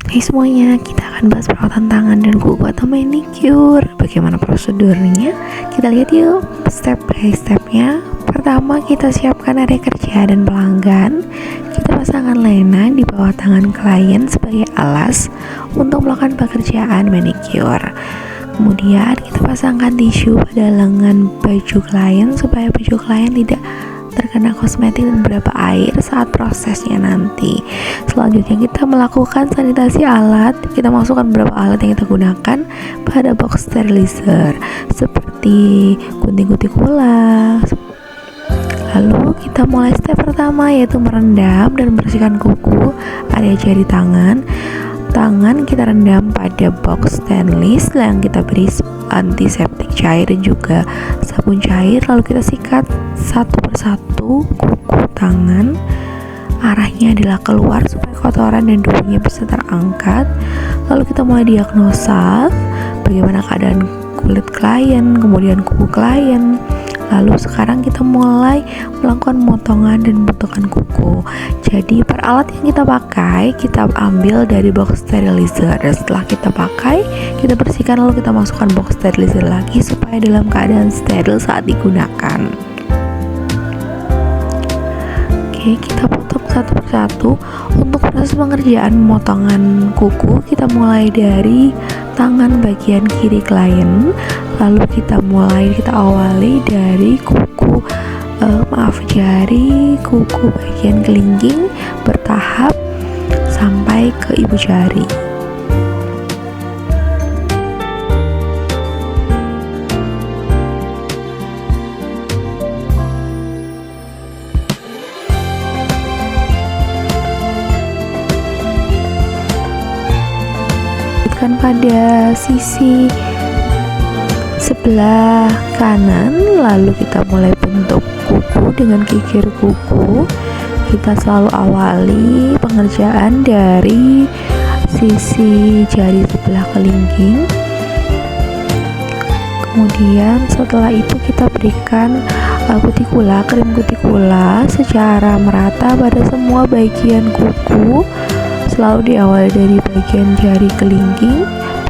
Hai semuanya, kita akan bahas perawatan tangan dan kuku atau manicure. Bagaimana prosedurnya? Kita lihat yuk step by stepnya. Pertama, kita siapkan area kerja dan pelanggan. Kita pasangkan lena di bawah tangan klien sebagai alas untuk melakukan pekerjaan manicure. Kemudian kita pasangkan tisu pada lengan baju klien supaya baju klien tidak terkena kosmetik dan beberapa air saat prosesnya nanti. Selanjutnya kita melakukan sanitasi alat. Kita masukkan beberapa alat yang kita gunakan pada box sterilizer seperti gunting kutikula. Lalu kita mulai step pertama, yaitu merendam dan membersihkan kuku, area jari tangan. Tangan kita rendam pada box stainless yang kita beri antiseptik cair dan juga sabun cair. Lalu kita sikat satu persatu kuku tangan, arahnya adalah keluar supaya kotoran dan debunya bisa terangkat. Lalu kita mulai diagnosa bagaimana keadaan kulit klien, kemudian kuku klien. Lalu sekarang kita mulai melakukan potongan dan bentukan kuku. Jadi per alat yang kita pakai, kita ambil dari box sterilizer. Dan setelah kita pakai, kita bersihkan lalu kita masukkan box sterilizer lagi supaya dalam keadaan steril saat digunakan. Oke, kita potong satu persatu. Untuk proses pengerjaan pemotongan kuku, kita mulai dari tangan bagian kiri klien. Lalu kita awali dari jari kuku bagian kelingking bertahap sampai ke ibu jari. Pada sisi sebelah kanan, lalu kita mulai bentuk kuku dengan kikir kuku. Kita selalu awali pengerjaan dari sisi jari sebelah kelingking. Kemudian setelah itu kita berikan kutikula, krim kutikula secara merata pada semua bagian kuku. Selalu diawali dari bagian jari kelingking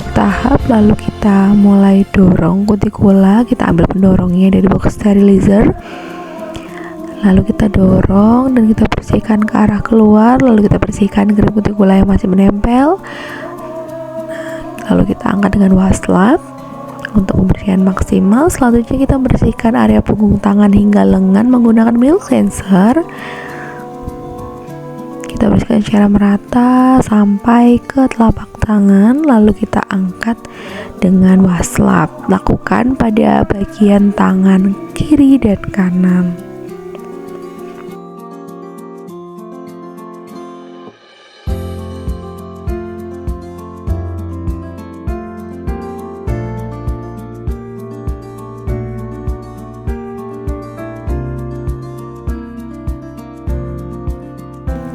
bertahap, lalu kita mulai dorong kutikula. Kita ambil pendorongnya dari box sterilizer, lalu kita dorong dan kita bersihkan ke arah keluar. Lalu kita bersihkan krim kutikula yang masih menempel. Lalu kita angkat dengan wastafel untuk pembersihan maksimal. Selanjutnya kita bersihkan area punggung tangan hingga lengan menggunakan milk cleanser. Kita bersihkan secara merata sampai ke telapak tangan, lalu kita angkat dengan wastafel. Lakukan pada bagian tangan kiri dan kanan.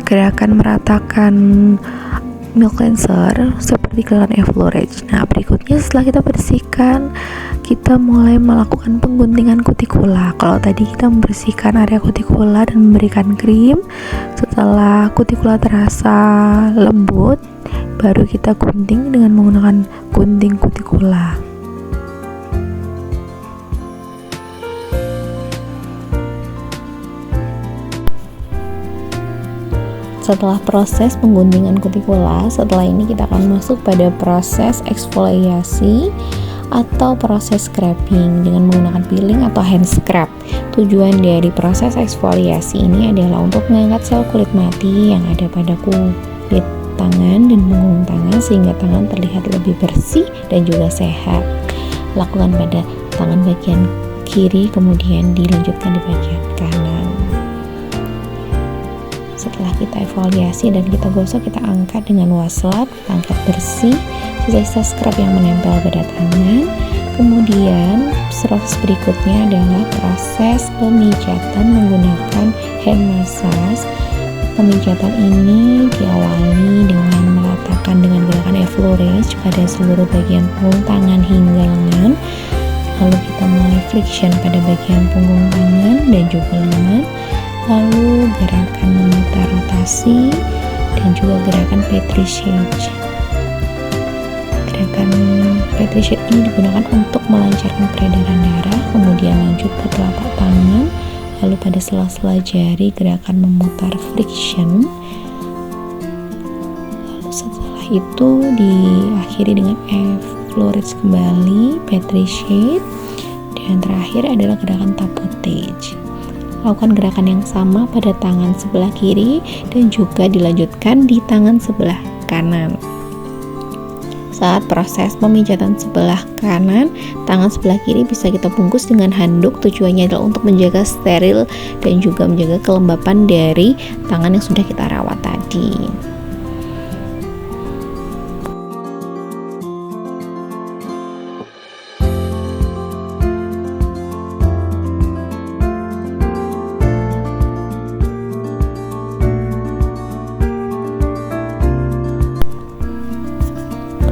Gerakan meratakan milk cleanser seperti gerakan effleurage. Nah, berikutnya setelah kita bersihkan, kita mulai melakukan pengguntingan kutikula. Kalau tadi kita membersihkan area kutikula dan memberikan krim, setelah kutikula terasa lembut, baru kita gunting dengan menggunakan gunting kutikula. Setelah proses pengguntingan kutikula, setelah ini kita akan masuk pada proses eksfoliasi atau proses scraping dengan menggunakan peeling atau hand scrub. Tujuan dari proses eksfoliasi ini adalah untuk mengangkat sel kulit mati yang ada pada kulit tangan dan punggung tangan sehingga tangan terlihat lebih bersih dan juga sehat. Lakukan pada tangan bagian kiri, kemudian dilanjutkan di bagian kanan. Setelah kita eksfoliasi dan kita gosok, kita angkat dengan wastafel, angkat bersih sisa-sisa scrub yang menempel pada tangan. Kemudian proses berikutnya adalah proses pemijatan menggunakan hand massage. Pemijatan ini diawali dengan meratakan dengan gerakan effleurage pada seluruh bagian punggung tangan hingga lengan. Lalu kita mulai friction pada bagian punggung tangan dan juga lengan. Lalu gerakan memutar rotasi dan juga gerakan Petri Shake. gerakan Petrichet ini digunakan untuk melancarkan peredaran darah, kemudian lanjut ke telapak tangan, lalu pada sela-sela jari gerakan memutar friction. Lalu setelah itu diakhiri dengan F-Florets kembali, Petrichet, dan terakhir adalah gerakan tapotage. Lakukan gerakan yang sama pada tangan sebelah kiri dan juga dilanjutkan di tangan sebelah kanan. Saat proses pemijatan sebelah kanan, tangan sebelah kiri bisa kita bungkus dengan handuk. Tujuannya adalah untuk menjaga steril dan juga menjaga kelembapan dari tangan yang sudah kita rawat tadi.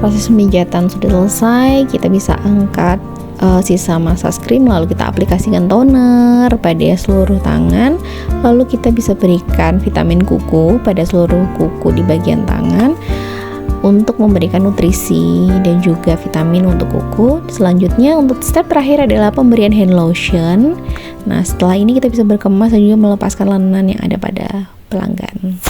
Proses pemijatan sudah selesai, kita bisa angkat sisa massage cream, lalu kita aplikasikan toner pada seluruh tangan, lalu kita bisa berikan vitamin kuku pada seluruh kuku di bagian tangan untuk memberikan nutrisi dan juga vitamin untuk kuku. Selanjutnya untuk step terakhir adalah pemberian hand lotion. Nah, setelah ini kita bisa berkemas dan juga melepaskan lenan yang ada pada pelanggan.